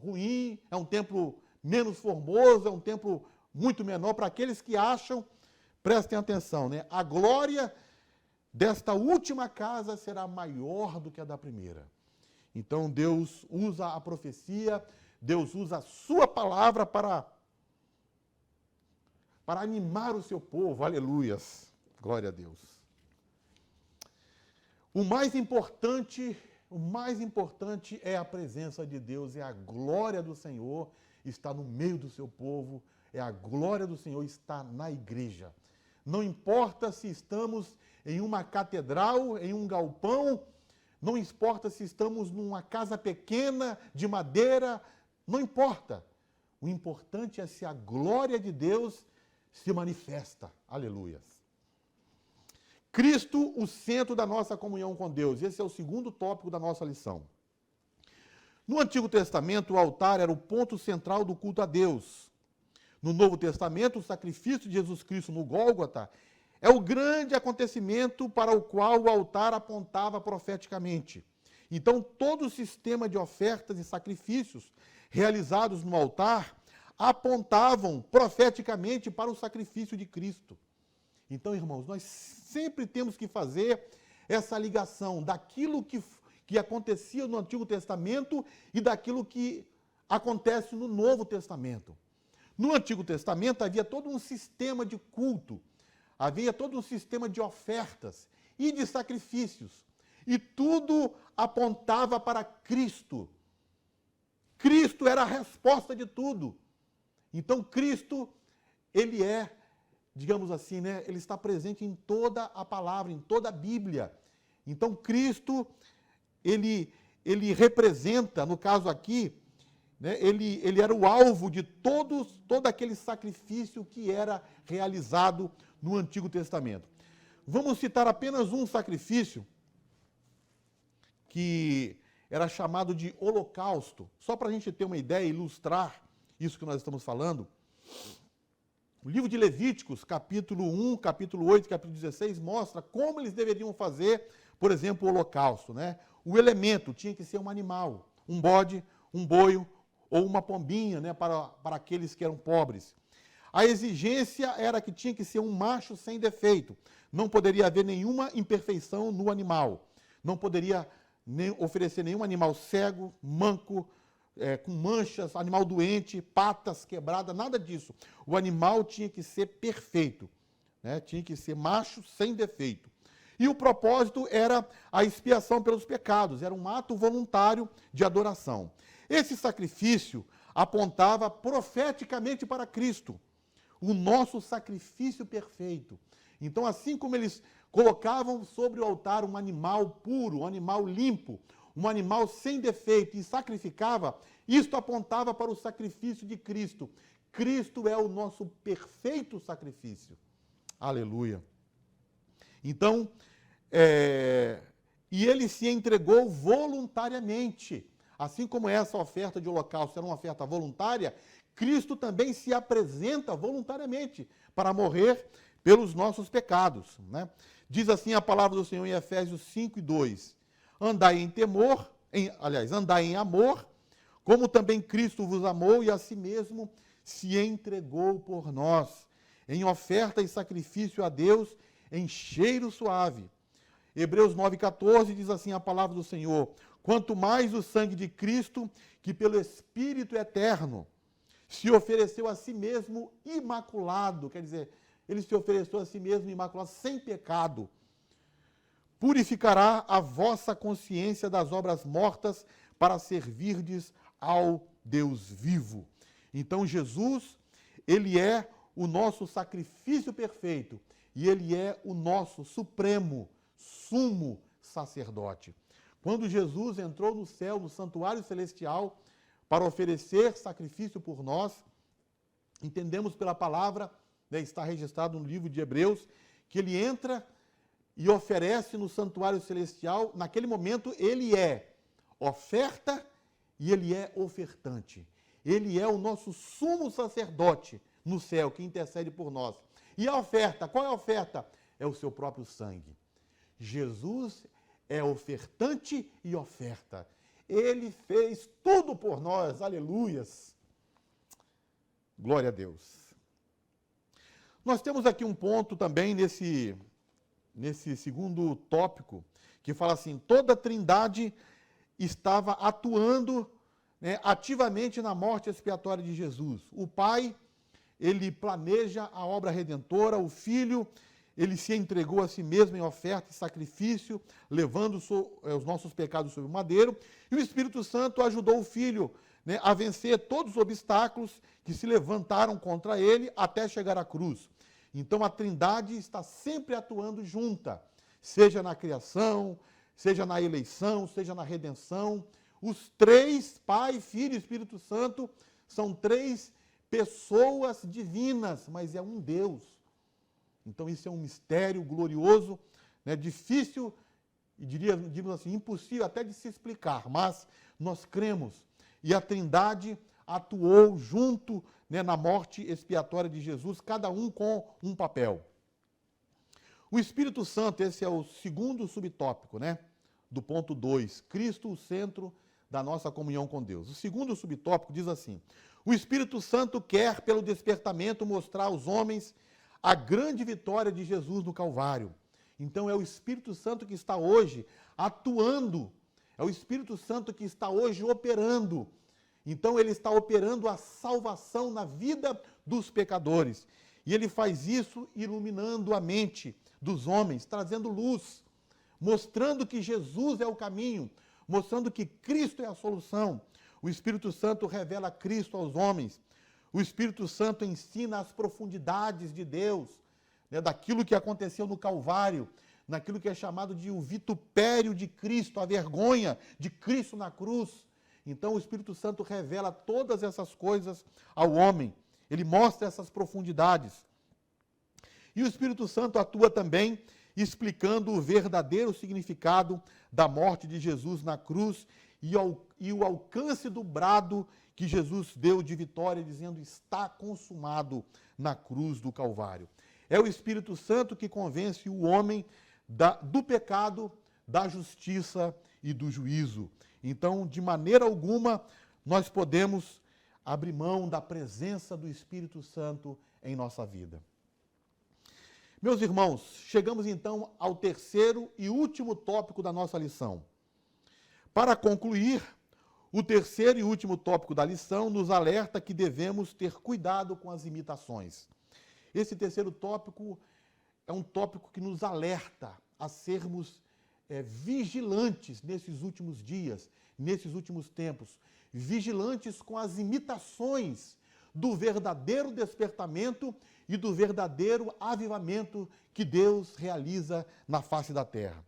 ruim, é um templo menos formoso, é um templo muito menor, para aqueles que acham, prestem atenção, né, a glória desta última casa será maior do que a da primeira. Então Deus usa a profecia, Deus usa a sua palavra para animar o seu povo. Aleluias, glória a Deus. O mais importante é a presença de Deus, é a glória do Senhor está no meio do seu povo, é a glória do Senhor está na igreja. Não importa se estamos em uma catedral, em um galpão, não importa se estamos numa casa pequena de madeira, não importa. O importante é se a glória de Deus se manifesta. Aleluias. Cristo, o centro da nossa comunhão com Deus. Esse é o segundo tópico da nossa lição. No Antigo Testamento, o altar era o ponto central do culto a Deus. No Novo Testamento, o sacrifício de Jesus Cristo no Gólgota é o grande acontecimento para o qual o altar apontava profeticamente. Então, todo o sistema de ofertas e sacrifícios realizados no altar apontavam profeticamente para o sacrifício de Cristo. Então, irmãos, nós sempre temos que fazer essa ligação daquilo que acontecia no Antigo Testamento e daquilo que acontece no Novo Testamento. No Antigo Testamento havia todo um sistema de culto, havia todo um sistema de ofertas e de sacrifícios, e tudo apontava para Cristo. Cristo era a resposta de tudo. Então, Cristo, ele é, digamos assim, né, ele está presente em toda a palavra, em toda a Bíblia. Então, Cristo, ele representa, no caso aqui, né, ele era o alvo de todo aquele sacrifício que era realizado no Antigo Testamento. Vamos citar apenas um sacrifício que era chamado de holocausto, só para a gente ter uma ideia e ilustrar isso que nós estamos falando. O livro de Levíticos, capítulo 1, capítulo 8, capítulo 16, mostra como eles deveriam fazer, por exemplo, o holocausto, né? O elemento tinha que ser um animal, um bode, um boi ou uma pombinha, né, para aqueles que eram pobres. A exigência era que tinha que ser um macho sem defeito. Não poderia haver nenhuma imperfeição no animal. Não poderia oferecer nenhum animal cego, manco, com manchas, animal doente, patas quebradas, nada disso. O animal tinha que ser perfeito, né? Tinha que ser macho sem defeito. E o propósito era a expiação pelos pecados, era um ato voluntário de adoração. Esse sacrifício apontava profeticamente para Cristo, o nosso sacrifício perfeito. Então, assim como eles colocavam sobre o altar um animal puro, um animal limpo, um animal sem defeito e sacrificava, isto apontava para o sacrifício de Cristo. Cristo é o nosso perfeito sacrifício. Aleluia. Então, e ele se entregou voluntariamente. Assim como essa oferta de holocausto era uma oferta voluntária, Cristo também se apresenta voluntariamente para morrer pelos nossos pecados, né? Diz assim a palavra do Senhor em Efésios 5:2. Andai em temor, andai em amor, como também Cristo vos amou e a si mesmo se entregou por nós, em oferta e sacrifício a Deus, em cheiro suave. Hebreus 9:14 diz assim a palavra do Senhor: quanto mais o sangue de Cristo, que pelo Espírito eterno se ofereceu a si mesmo imaculado, quer dizer, ele se ofereceu a si mesmo imaculado, sem pecado, purificará a vossa consciência das obras mortas para servirdes ao Deus vivo. Então Jesus, ele é o nosso sacrifício perfeito e ele é o nosso supremo, sumo sacerdote. Quando Jesus entrou no céu, no santuário celestial, para oferecer sacrifício por nós, entendemos pela palavra, né, está registrado no livro de Hebreus, que ele entra e oferece no santuário celestial. Naquele momento ele é oferta e ele é ofertante. Ele é o nosso sumo sacerdote no céu, que intercede por nós. E a oferta, qual é a oferta? É o seu próprio sangue. Jesus é ofertante e oferta. Ele fez tudo por nós, aleluias. Glória a Deus. Nós temos aqui um ponto também nesse segundo tópico, que fala assim, toda a Trindade estava atuando, né, ativamente na morte expiatória de Jesus. O Pai, ele planeja a obra redentora, o Filho, ele se entregou a si mesmo em oferta e sacrifício, levando os nossos pecados sobre o madeiro, e o Espírito Santo ajudou o Filho, né, a vencer todos os obstáculos que se levantaram contra ele até chegar à cruz. Então a Trindade está sempre atuando junta, seja na criação, seja na eleição, seja na redenção. Os três, Pai, Filho e Espírito Santo, são três pessoas divinas, mas é um Deus. Então isso é um mistério glorioso, né, difícil, e diríamos assim, impossível até de se explicar, mas nós cremos. E a Trindade atuou junto, né, na morte expiatória de Jesus, cada um com um papel. O Espírito Santo, esse é o segundo subtópico, né, do ponto 2, Cristo, o centro da nossa comunhão com Deus. O segundo subtópico diz assim, o Espírito Santo quer, pelo despertamento, mostrar aos homens a grande vitória de Jesus no Calvário. Então é o Espírito Santo que está hoje atuando, é o Espírito Santo que está hoje operando. Então ele está operando a salvação na vida dos pecadores. E ele faz isso iluminando a mente dos homens, trazendo luz, mostrando que Jesus é o caminho, mostrando que Cristo é a solução. O Espírito Santo revela Cristo aos homens. O Espírito Santo ensina as profundidades de Deus, né, daquilo que aconteceu no Calvário, naquilo que é chamado de o vitupério de Cristo, a vergonha de Cristo na cruz. Então o Espírito Santo revela todas essas coisas ao homem. Ele mostra essas profundidades. E o Espírito Santo atua também explicando o verdadeiro significado da morte de Jesus na cruz e o alcance do brado que Jesus deu de vitória, dizendo, está consumado na cruz do Calvário. É o Espírito Santo que convence o homem do pecado, da justiça e do juízo. Então, de maneira alguma, nós podemos abrir mão da presença do Espírito Santo em nossa vida. Meus irmãos, chegamos então ao terceiro e último tópico da nossa lição. Para concluir, o terceiro e último tópico da lição nos alerta que devemos ter cuidado com as imitações. Esse terceiro tópico é um tópico que nos alerta a sermos vigilantes nesses últimos dias, nesses últimos tempos, vigilantes com as imitações do verdadeiro despertamento e do verdadeiro avivamento que Deus realiza na face da terra.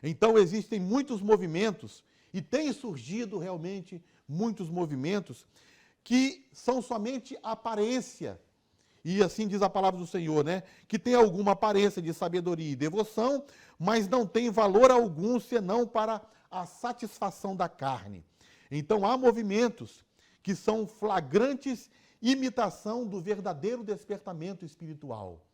Então existem muitos movimentos, e tem surgido realmente muitos movimentos, que são somente aparência. E assim diz a palavra do Senhor, né? Que tem alguma aparência de sabedoria e devoção, mas não tem valor algum senão para a satisfação da carne. Então há movimentos que são flagrantes imitação do verdadeiro despertamento espiritual.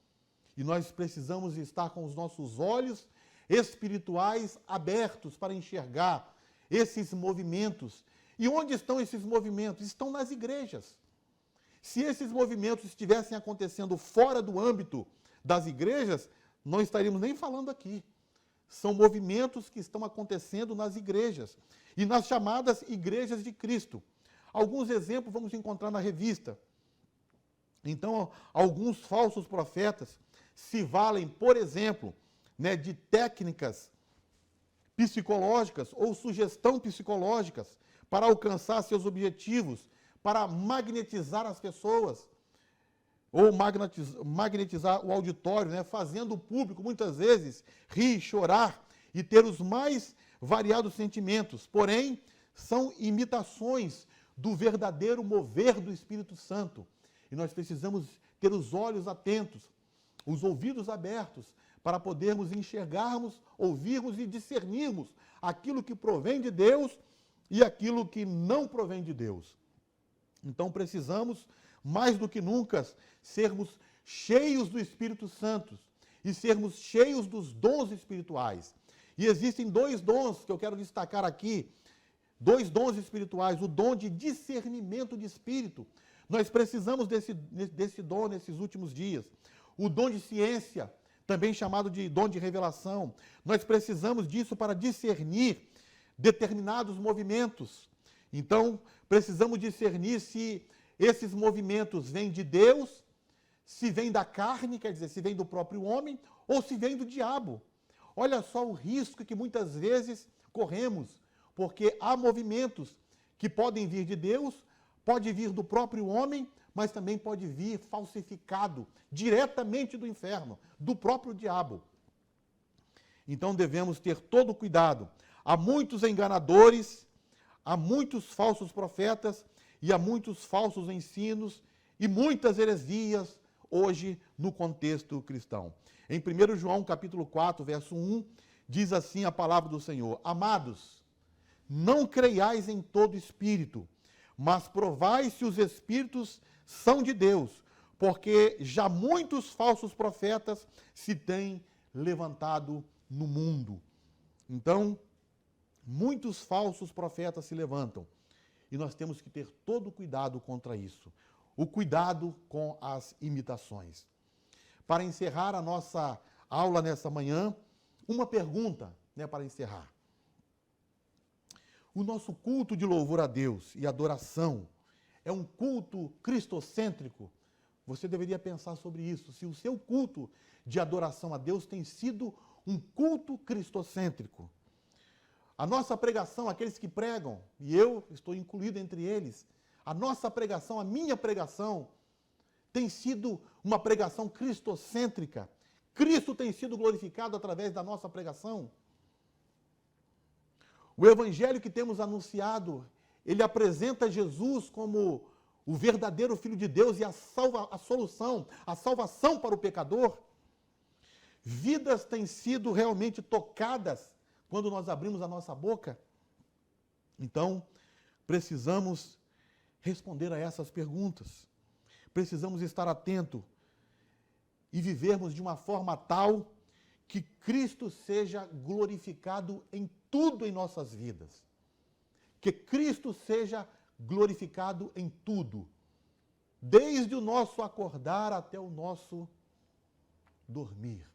E nós precisamos estar com os nossos olhos espirituais abertos para enxergar esses movimentos. E onde estão esses movimentos? Estão nas igrejas. Se esses movimentos estivessem acontecendo fora do âmbito das igrejas, não estaríamos nem falando aqui. São movimentos que estão acontecendo nas igrejas e nas chamadas igrejas de Cristo. Alguns exemplos vamos encontrar na revista. Então, alguns falsos profetas se valem, por exemplo, de técnicas psicológicas ou sugestão psicológicas para alcançar seus objetivos, para magnetizar as pessoas, ou magnetizar o auditório, fazendo o público, muitas vezes, rir, chorar e ter os mais variados sentimentos. Porém, são imitações do verdadeiro mover do Espírito Santo. E nós precisamos ter os olhos atentos, os ouvidos abertos, para podermos enxergarmos, ouvirmos e discernirmos aquilo que provém de Deus e aquilo que não provém de Deus. Então precisamos, mais do que nunca, sermos cheios do Espírito Santo e sermos cheios dos dons espirituais. E existem dois dons que eu quero destacar aqui, dois dons espirituais, o dom de discernimento de espírito. Nós precisamos desse dom nesses últimos dias. O dom de ciência, também chamado de dom de revelação. Nós precisamos disso para discernir determinados movimentos. Então, precisamos discernir se esses movimentos vêm de Deus, se vêm da carne, quer dizer, se vêm do próprio homem, ou se vêm do diabo. Olha só o risco que muitas vezes corremos, porque há movimentos que podem vir de Deus, pode vir do próprio homem, mas também pode vir falsificado, diretamente do inferno, do próprio diabo. Então devemos ter todo cuidado. Há muitos enganadores, há muitos falsos profetas e há muitos falsos ensinos e muitas heresias hoje no contexto cristão. Em 1 João capítulo 4, verso 1, diz assim a palavra do Senhor: Amados, não creiais em todo espírito, mas provai se os espíritos são de Deus, porque já muitos falsos profetas se têm levantado no mundo. Então, muitos falsos profetas se levantam e nós temos que ter todo cuidado contra isso. O cuidado com as imitações. Para encerrar a nossa aula nessa manhã, uma pergunta, para encerrar. O nosso culto de louvor a Deus e adoração é um culto cristocêntrico? Você deveria pensar sobre isso. Se o seu culto de adoração a Deus tem sido um culto cristocêntrico. A nossa pregação, aqueles que pregam, e eu estou incluído entre eles, a nossa pregação, a minha pregação, tem sido uma pregação cristocêntrica. Cristo tem sido glorificado através da nossa pregação. O evangelho que temos anunciado, ele apresenta Jesus como o verdadeiro Filho de Deus e a solução, a salvação para o pecador. Vidas têm sido realmente tocadas quando nós abrimos a nossa boca. Então, precisamos responder a essas perguntas. Precisamos estar atentos e vivermos de uma forma tal que Cristo seja glorificado em tudo em nossas vidas. Que Cristo seja glorificado em tudo, desde o nosso acordar até o nosso dormir.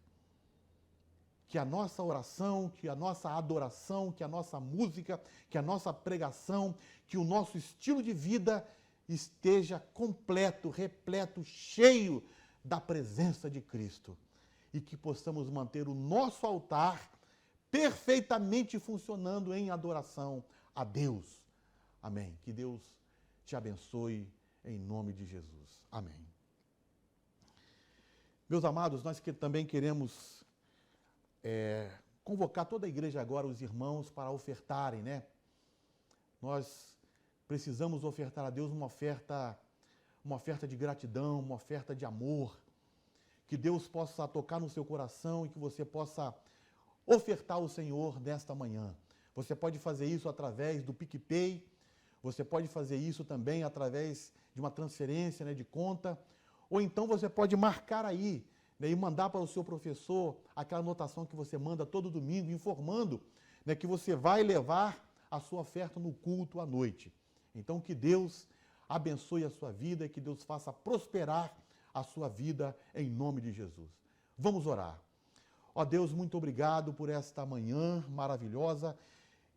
Que a nossa oração, que a nossa adoração, que a nossa música, que a nossa pregação, que o nosso estilo de vida esteja completo, repleto, cheio da presença de Cristo. E que possamos manter o nosso altar perfeitamente funcionando em adoração a Deus. Amém. Que Deus te abençoe em nome de Jesus. Amém. Meus amados, nós também queremos convocar toda a igreja agora, os irmãos, para ofertarem, né? Nós precisamos ofertar a Deus uma oferta de gratidão, uma oferta de amor. Que Deus possa tocar no seu coração e que você possa ofertar ao Senhor nesta manhã. Você pode fazer isso através do PicPay, você pode fazer isso também através de uma transferência, né, de conta, ou então você pode marcar aí, né, e mandar para o seu professor aquela anotação que você manda todo domingo, informando, né, que você vai levar a sua oferta no culto à noite. Então, que Deus abençoe a sua vida e que Deus faça prosperar a sua vida em nome de Jesus. Vamos orar. Ó Deus, muito obrigado por esta manhã maravilhosa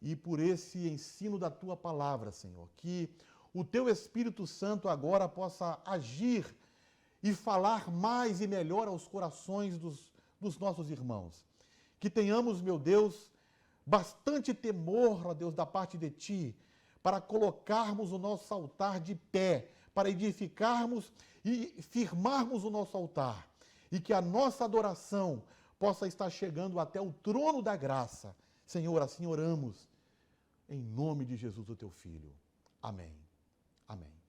e por esse ensino da Tua palavra, Senhor. Que o Teu Espírito Santo agora possa agir e falar mais e melhor aos corações dos nossos irmãos. Que tenhamos, meu Deus, bastante temor, ó Deus, da parte de Ti, para colocarmos o nosso altar de pé, para edificarmos e firmarmos o nosso altar. E que a nossa adoração possa estar chegando até o trono da graça. Senhor, assim oramos, em nome de Jesus, o Teu Filho. Amém. Amém.